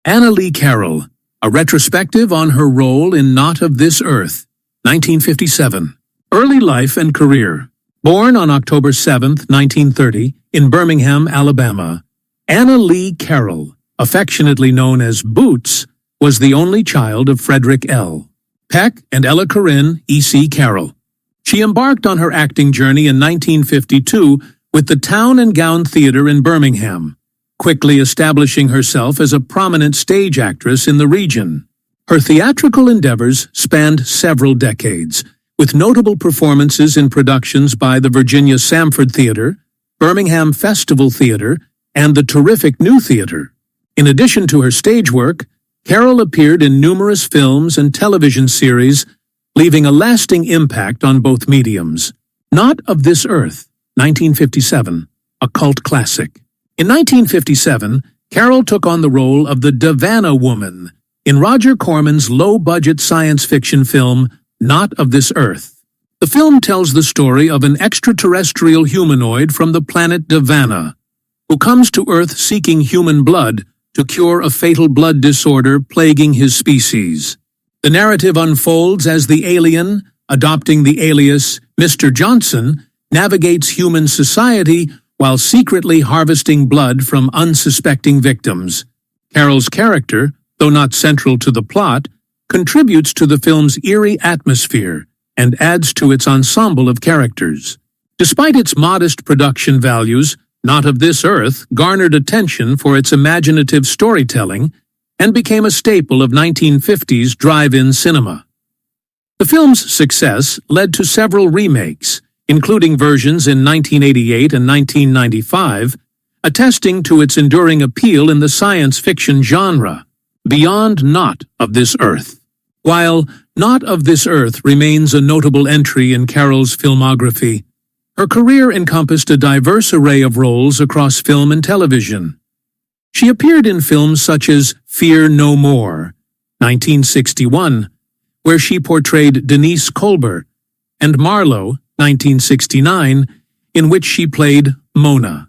Anna Lee Carroll, a retrospective on her role in Not of This Earth, 1957. Early life and career. Born on October 7, 1930, in Birmingham, Alabama, Anna Lee Carroll, affectionately known as Boots, was the only child of Frederick L. Peck and Ella Corinne E.C. Carroll. She embarked on her acting journey in 1952 with the Town and Gown Theatre in Birmingham, quickly establishing herself as a prominent stage actress in the region. Her theatrical endeavors spanned several decades, with notable performances in productions by the Virginia Samford Theatre, Birmingham Festival Theatre, and the terrific New Theatre. In addition to her stage work, Carroll appeared in numerous films and television series, leaving a lasting impact on both mediums. Not of This Earth, 1957, a cult classic. In 1957, Carroll took on the role of the Davana Woman in Roger Corman's low-budget science fiction film, Not of This Earth. The film tells the story of an extraterrestrial humanoid from the planet Davana, who comes to Earth seeking human blood to cure a fatal blood disorder plaguing his species. The narrative unfolds as the alien, adopting the alias Mr. Johnson, navigates human society while secretly harvesting blood from unsuspecting victims. Carroll's character, though not central to the plot, contributes to the film's eerie atmosphere and adds to its ensemble of characters. Despite its modest production values, Not of This Earth garnered attention for its imaginative storytelling and became a staple of 1950s drive-in cinema. The film's success led to several remakes, including versions in 1988 and 1995, attesting to its enduring appeal in the science fiction genre. Beyond Not of This Earth. While Not of This Earth remains a notable entry in Carroll's filmography, her career encompassed a diverse array of roles across film and television. She appeared in films such as Fear No More, 1961, where she portrayed Denise Colbert, and Marlowe, 1969, in which she played Mona.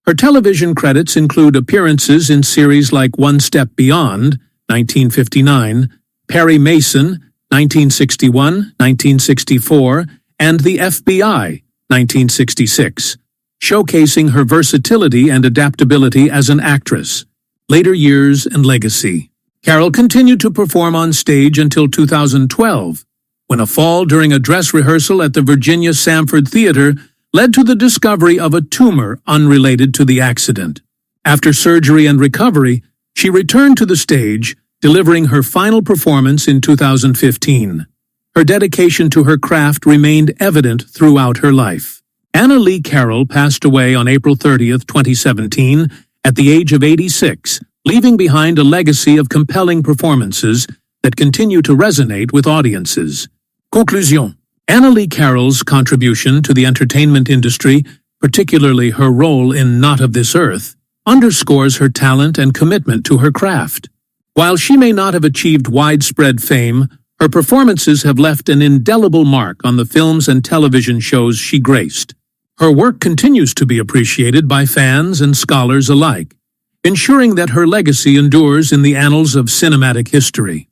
Her television credits include appearances in series like One Step Beyond, 1959, Perry Mason, 1961, 1964, and The FBI, 1966, showcasing her versatility and adaptability as an actress. Later years and legacy. Carroll continued to perform on stage until 2012, when a fall during a dress rehearsal at the Virginia Samford Theatre led to the discovery of a tumor unrelated to the accident. After surgery and recovery, she returned to the stage, delivering her final performance in 2015. Her dedication to her craft remained evident throughout her life. Anna Lee Carroll passed away on April 30, 2017, at the age of 86, leaving behind a legacy of compelling performances that continue to resonate with audiences. Conclusion. Anna Lee Carroll's contribution to the entertainment industry, particularly her role in Not of This Earth, underscores her talent and commitment to her craft. While she may not have achieved widespread fame, her performances have left an indelible mark on the films and television shows she graced. Her work continues to be appreciated by fans and scholars alike, ensuring that her legacy endures in the annals of cinematic history.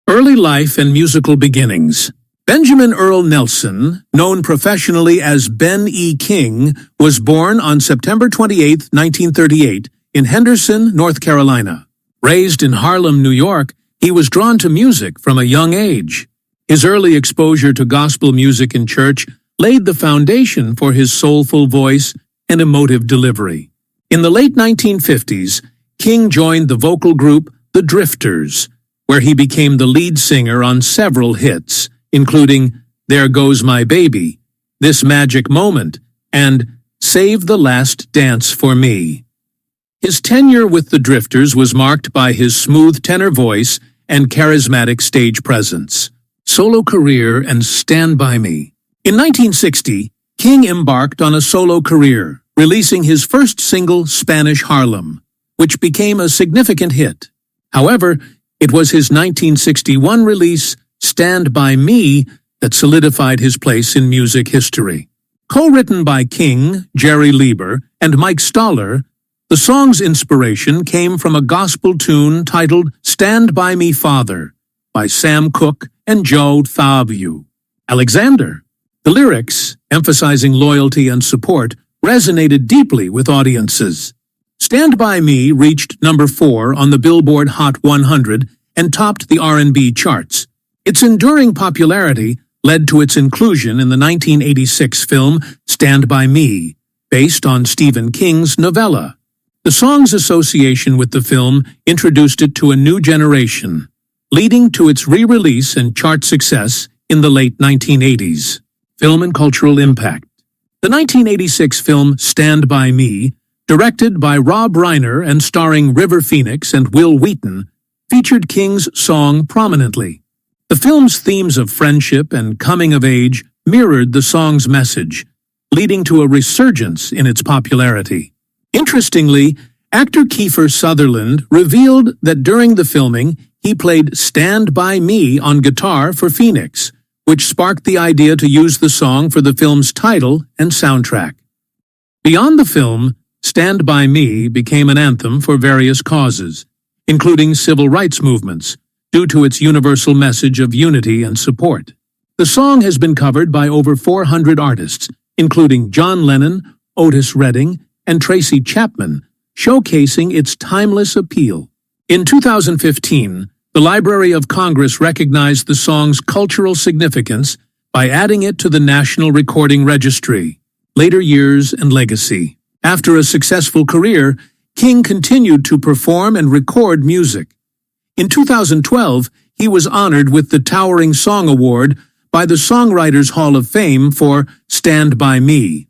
Early life and musical beginnings. Benjamin Earl Nelson, known professionally as Ben E. King, was born on September 28, 1938, in Henderson, North Carolina. Raised in Harlem, New York, he was drawn to music from a young age. His early exposure to gospel music in church laid the foundation for his soulful voice and emotive delivery. In the late 1950s, King joined the vocal group The Drifters, where he became the lead singer on several hits, including There Goes My Baby, This Magic Moment, and Save the Last Dance for Me. His tenure with the Drifters was marked by his smooth tenor voice and charismatic stage presence. Solo career and Stand By Me. In 1960, King embarked on a solo career, releasing his first single, Spanish Harlem, which became a significant hit. However, it was his 1961 release, Stand By Me, that solidified his place in music history. Co-written by King, Jerry Lieber, and Mike Stoller, The song's inspiration came from a gospel tune titled Stand By Me, Father, by Sam Cooke and Joe Fabiu. Alexander. The lyrics, emphasizing loyalty and support, resonated deeply with audiences. Stand By Me reached number 4 on the Billboard Hot 100 and topped the R&B charts. Its enduring popularity led to its inclusion in the 1986 film Stand By Me, based on Stephen King's novella. The song's association with the film introduced it to a new generation, leading to its re-release and chart success in the late 1980s. Film and cultural impact. The 1986 film Stand By Me, directed by Rob Reiner and starring River Phoenix and Will Wheaton, featured King's song prominently. The film's themes of friendship and coming of age mirrored the song's message, leading to a resurgence in its popularity. Interestingly, actor Kiefer Sutherland revealed that during the filming, he played Stand By Me on guitar for Phoenix, which sparked the idea to use the song for the film's title and soundtrack. Beyond the film, Stand By Me became an anthem for various causes, including civil rights movements, due to its universal message of unity and support. The song has been covered by over 400 artists, including John Lennon, Otis Redding, and Tracy Chapman, showcasing its timeless appeal. In 2015, the Library of Congress recognized the song's cultural significance by adding it to the National Recording Registry, Later Years and Legacy. After a successful career, King continued to perform and record music. In 2012, he was honored with the Towering Song Award by the Songwriters Hall of Fame for Stand By Me.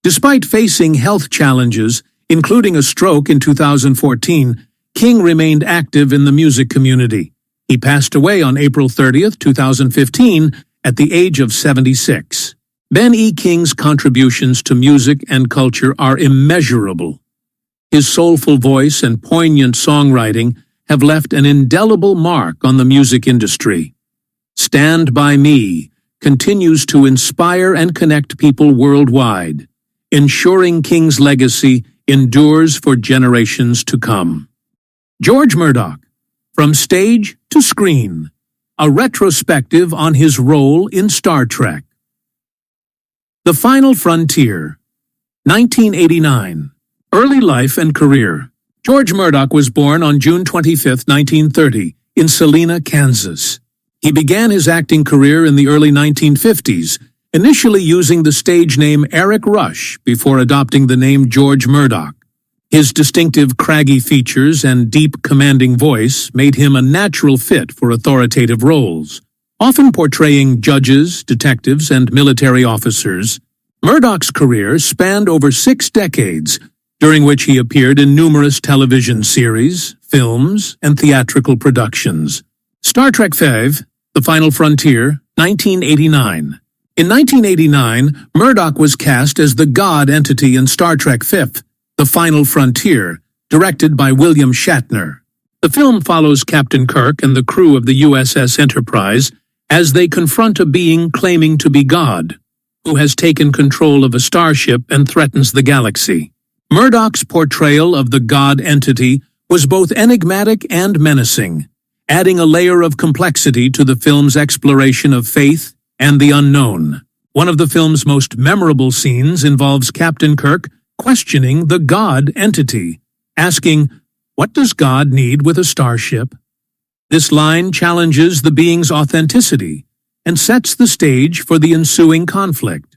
Despite facing health challenges, including a stroke in 2014, King remained active in the music community. He passed away on April 30, 2015, at the age of 76. Ben E. King's contributions to music and culture are immeasurable. His soulful voice and poignant songwriting have left an indelible mark on the music industry. Stand By Me continues to inspire and connect people worldwide, ensuring King's legacy endures for generations to come. George Murdoch, From Stage to Screen, a retrospective on his role in Star Trek. The Final Frontier, 1989. Early life and career. George Murdoch was born on June 25, 1930, in Salina, Kansas. He began his acting career in the early 1950s, initially using the stage name Eric Rush before adopting the name George Murdoch. His distinctive craggy features and deep, commanding voice made him a natural fit for authoritative roles, often portraying judges, detectives, and military officers. Murdoch's career spanned over 6 decades, during which he appeared in numerous television series, films, and theatrical productions. Star Trek V, The Final Frontier, 1989. In 1989, Murdoch was cast as the God entity in Star Trek V, The Final Frontier, directed by William Shatner. The film follows Captain Kirk and the crew of the USS Enterprise as they confront a being claiming to be God, who has taken control of a starship and threatens the galaxy. Murdoch's portrayal of the God entity was both enigmatic and menacing, adding a layer of complexity to the film's exploration of faith and the unknown. One of the film's most memorable scenes involves Captain Kirk questioning the God entity, asking, "What does God need with a starship?" This line challenges the being's authenticity and sets the stage for the ensuing conflict.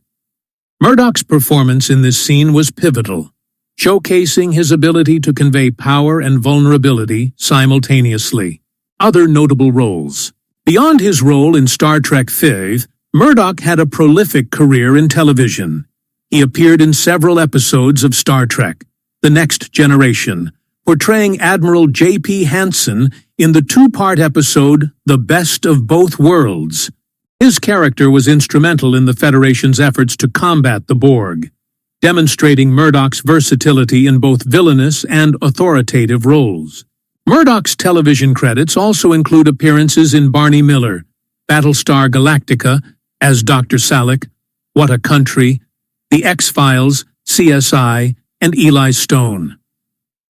Murdoch's performance in this scene was pivotal, showcasing his ability to convey power and vulnerability simultaneously. Other notable roles. Beyond his role in Star Trek V, Murdoch had a prolific career in television. He appeared in several episodes of Star Trek, The Next Generation, portraying Admiral J.P. Hansen in the 2-part episode The Best of Both Worlds. His character was instrumental in the Federation's efforts to combat the Borg, demonstrating Murdoch's versatility in both villainous and authoritative roles. Murdoch's television credits also include appearances in Barney Miller, Battlestar Galactica as Dr. Salak, What a Country, The X-Files, CSI, and Eli Stone.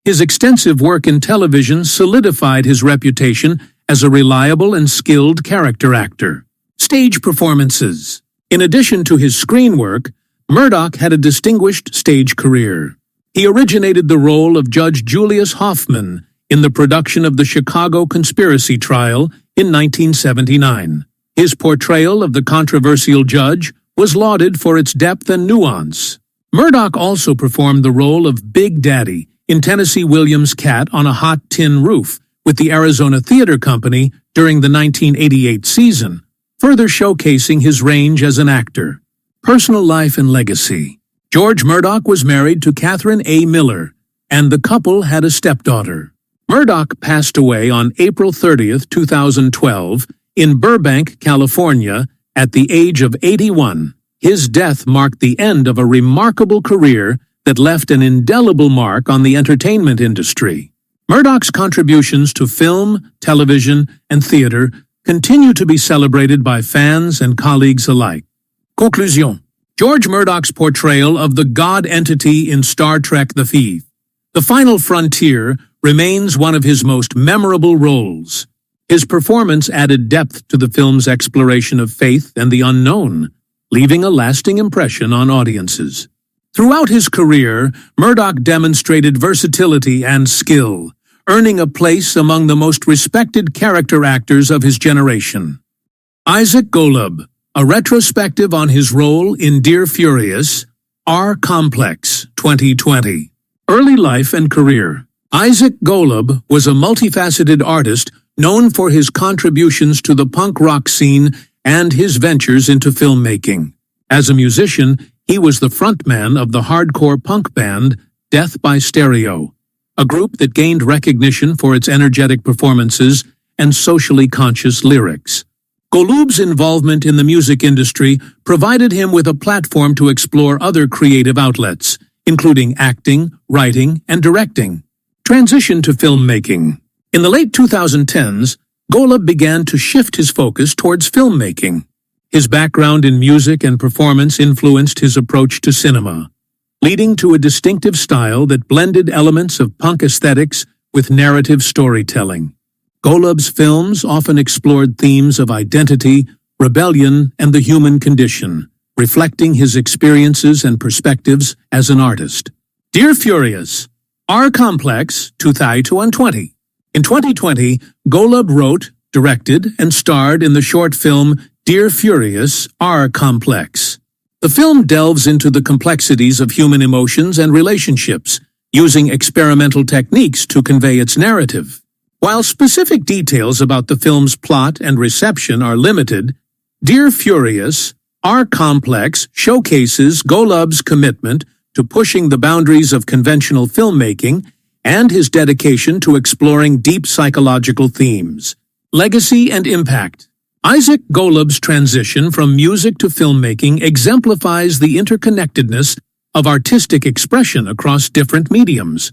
His extensive work in television solidified his reputation as a reliable and skilled character actor. Stage performances. In addition to his screen work, Murdoch had a distinguished stage career. He originated the role of Judge Julius Hoffman in the production of the Chicago Conspiracy Trial in 1979. His portrayal of the controversial judge was lauded for its depth and nuance. Murdoch also performed the role of Big Daddy in Tennessee Williams' Cat on a Hot Tin Roof with the Arizona Theater Company during the 1988 season, further showcasing his range as an actor. Personal life and legacy. George Murdoch was married to Catherine A. Miller, and the couple had a stepdaughter. Murdoch passed away on April 30, 2012, in Burbank, California, at the age of 81. His death marked the end of a remarkable career that left an indelible mark on the entertainment industry. Murdoch's contributions to film, television, and theater continue to be celebrated by fans and colleagues alike. Conclusion. George Murdoch's portrayal of the God entity in Star Trek The Final Frontier remains one of his most memorable roles. His performance added depth to the film's exploration of faith and the unknown, leaving a lasting impression on audiences. Throughout his career, Murdoch demonstrated versatility and skill, earning a place among the most respected character actors of his generation. Isaac Golub, a retrospective on his role in Dear Furious, R. Complex, 2020. Early life and career. Isaac Golub was a multifaceted artist known for his contributions to the punk rock scene and his ventures into filmmaking. As a musician, he was the frontman of the hardcore punk band Death by Stereo, a group that gained recognition for its energetic performances and socially conscious lyrics. Golub's involvement in the music industry provided him with a platform to explore other creative outlets, including acting, writing, and directing. Transition to filmmaking. In the late 2010s, Golub began to shift his focus towards filmmaking. His background in music and performance influenced his approach to cinema, leading to a distinctive style that blended elements of punk aesthetics with narrative storytelling. Golub's films often explored themes of identity, rebellion, and the human condition, reflecting his experiences and perspectives as an artist. Dear Furious, R. Complex, 2020. In 2020, Golub wrote, directed, and starred in the short film Dear Furious, R. Complex. The film delves into the complexities of human emotions and relationships, using experimental techniques to convey its narrative. While specific details about the film's plot and reception are limited, Dear Furious, R. Complex showcases Golub's commitment to pushing the boundaries of conventional filmmaking and his dedication to exploring deep psychological themes. Legacy and impact. Isaac Golub's transition from music to filmmaking exemplifies the interconnectedness of artistic expression across different mediums.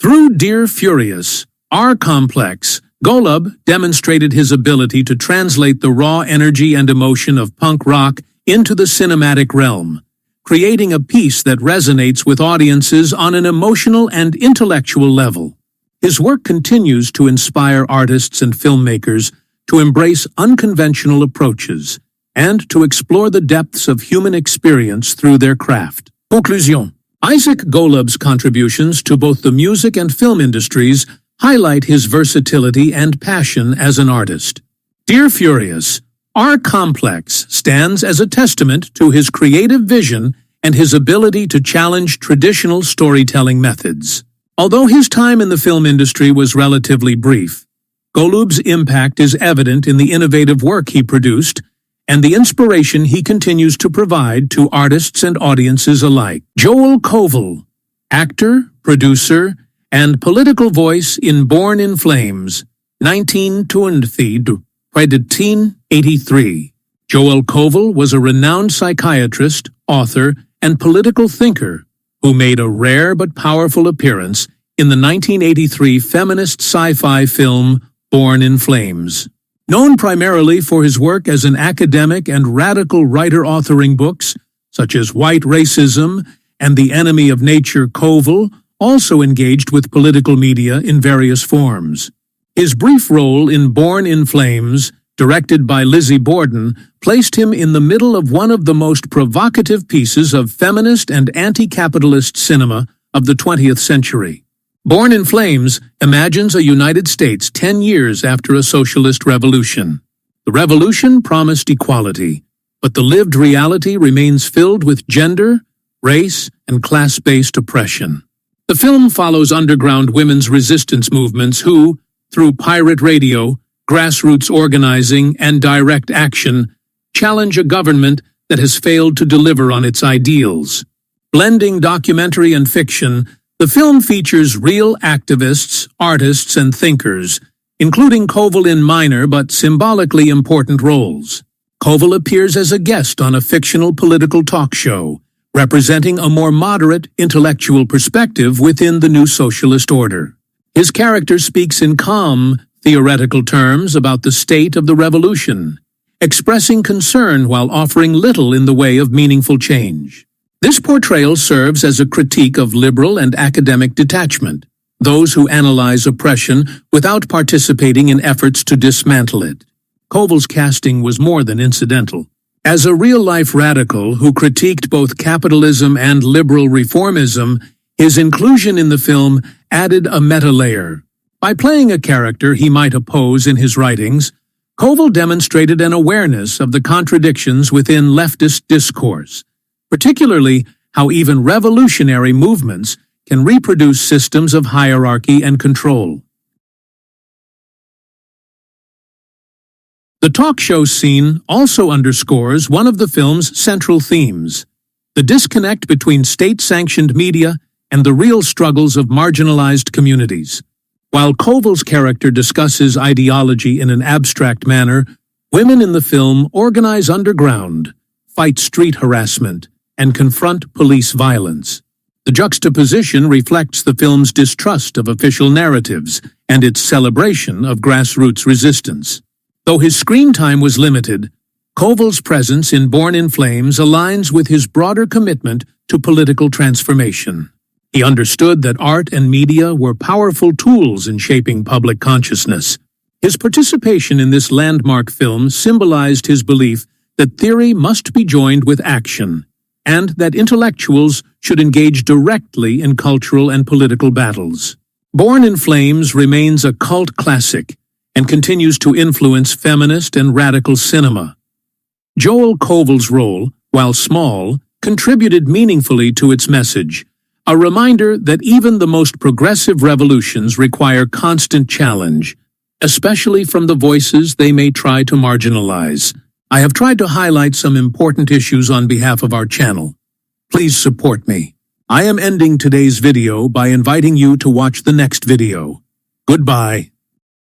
Through Dear Furious, R. Complex, Golub demonstrated his ability to translate the raw energy and emotion of punk rock into the cinematic realm, creating a piece that resonates with audiences on an emotional and intellectual level. His work continues to inspire artists and filmmakers to embrace unconventional approaches and to explore the depths of human experience through their craft. Conclusion. Isaac Golub's contributions to both the music and film industries highlight his versatility and passion as an artist. Dear Furious, R. Complex stands as a testament to his creative vision and his ability to challenge traditional storytelling methods. Although his time in the film industry was relatively brief, Golub's impact is evident in the innovative work he produced and the inspiration he continues to provide to artists and audiences alike. Joel Koval, actor, producer, and political voice in Born in Flames, 1983. Joel Koval was a renowned psychiatrist, author, and political thinker who made a rare but powerful appearance in the 1983 feminist sci-fi film Born in Flames. Known primarily for his work as an academic and radical writer authoring books such as White Racism and The Enemy of Nature, Koval also engaged with political media in various forms. His brief role in Born in Flames, directed by Lizzie Borden, placed him in the middle of one of the most provocative pieces of feminist and anti-capitalist cinema of the 20th century. Born in Flames imagines a United States 10 years after a socialist revolution. The revolution promised equality, but the lived reality remains filled with gender, race, and class-based oppression. The film follows underground women's resistance movements who, through pirate radio, grassroots organizing, and direct action, challenge a government that has failed to deliver on its ideals. Blending documentary and fiction, the film features real activists, artists, and thinkers, including Koval in minor but symbolically important roles. Koval appears as a guest on a fictional political talk show, representing a more moderate, intellectual perspective within the new socialist order. His character speaks in calm, theoretical terms about the state of the revolution, expressing concern while offering little in the way of meaningful change. This portrayal serves as a critique of liberal and academic detachment, those who analyze oppression without participating in efforts to dismantle it. Koval's casting was more than incidental. As a real-life radical who critiqued both capitalism and liberal reformism, his inclusion in the film added a meta-layer. By playing a character he might oppose in his writings, Koval demonstrated an awareness of the contradictions within leftist discourse, particularly how even revolutionary movements can reproduce systems of hierarchy and control. The talk show scene also underscores one of the film's central themes: the disconnect between state-sanctioned media and the real struggles of marginalized communities. While Koval's character discusses ideology in an abstract manner, women in the film organize underground, fight street harassment, and confront police violence. The juxtaposition reflects the film's distrust of official narratives and its celebration of grassroots resistance. Though his screen time was limited, Koval's presence in Born in Flames aligns with his broader commitment to political transformation. He understood that art and media were powerful tools in shaping public consciousness. His participation in this landmark film symbolized his belief that theory must be joined with action, and that intellectuals should engage directly in cultural and political battles. Born in Flames remains a cult classic and continues to influence feminist and radical cinema. Joel Koval's role, while small, contributed meaningfully to its message, a reminder that even the most progressive revolutions require constant challenge, especially from the voices they may try to marginalize. I have tried to highlight some important issues on behalf of our channel. Please support me. I am ending today's video by inviting you to watch the next video. Goodbye.